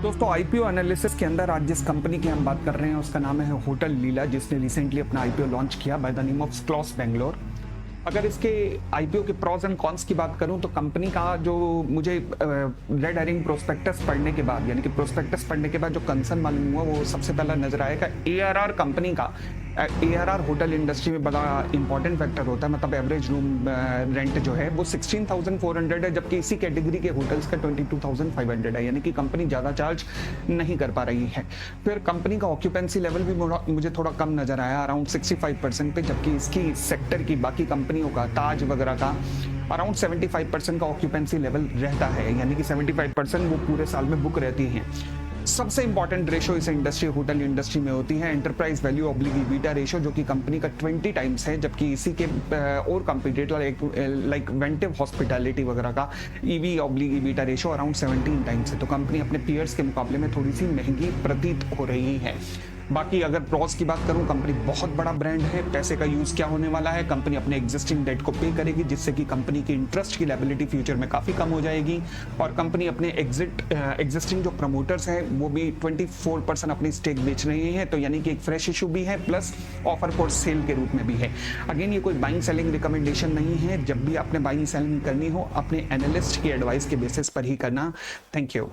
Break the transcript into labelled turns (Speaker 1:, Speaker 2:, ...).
Speaker 1: दोस्तों IPO analysis के अंदर आज जिस कंपनी की हम बात कर रहे हैं उसका नाम है होटल लीला, जिसने रिसेंटली अपना आईपीओ लॉन्च किया by the name of Schloss Bangalore. अगर इसके आईपीओ के प्रॉस एंड कॉन्स की बात करूं तो कंपनी का जो मुझे रेड हेरिंग प्रोस्पेक्टस पढ़ने के बाद यानी कि प्रोस्पेक्टस पढ़ने के बाद जो कंसर्न मालूम हुआ वो सबसे पहला नजर आएगा एआरआर कंपनी का। एआरआर होटल इंडस्ट्री में बड़ा इंपॉर्टेंट फैक्टर होता है, मतलब एवरेज रूम रेंट जो है वो 16,400 है, जबकि इसी कैटेगरी के होटल्स का 22,500 है, यानी कि कंपनी ज़्यादा चार्ज नहीं कर पा रही है। फिर कंपनी का ऑक्यूपेंसी लेवल भी मुझे थोड़ा कम नजर आया, अराउंड 65% पे, जबकि इसकी सेक्टर की बाकी कंपनियों का ताज वगैरह का अराउंड 75% का ऑक्यूपेंसी लेवल रहता है, यानी कि 75% वो पूरे साल में बुक रहती हैं। सबसे इंपॉर्टेंट रेशो इस इंडस्ट्री होटल इंडस्ट्री में होती है enterprise value oblique EBITDA ratio, जो कि कंपनी का 20 टाइम्स है, जबकि इसी के और कंपटीटर लाइक वेंटिव हॉस्पिटैलिटी वगैरह का EV oblique EBITDA ratio around 17 times है। तो कंपनी अपने पीयर्स के मुकाबले में थोड़ी सी महंगी प्रतीत हो रही है। बाकी अगर प्रॉस की बात करूं, कंपनी बहुत बड़ा ब्रांड है। पैसे का यूज क्या होने वाला है, कंपनी अपने एग्जिस्टिंग डेट को पे करेगी, जिससे कि कंपनी की इंटरेस्ट की लायबिलिटी फ्यूचर में काफी कम हो जाएगी। और कंपनी अपने एग्जिस्टिंग जो प्रमोटर्स हैं वो भी 24% अपनी स्टेक बेच रहे हैं, तो यानी कि एक फ्रेश इशू भी है प्लस ऑफर फॉर सेल के रूप में भी है। अगेन ये कोई बाइंग सेलिंग रिकमेंडेशन नहीं है, जब भी आपने बाइंग सेलिंग करनी हो अपने एनालिस्ट की एडवाइस के बेसिस पर ही करना। Thank you.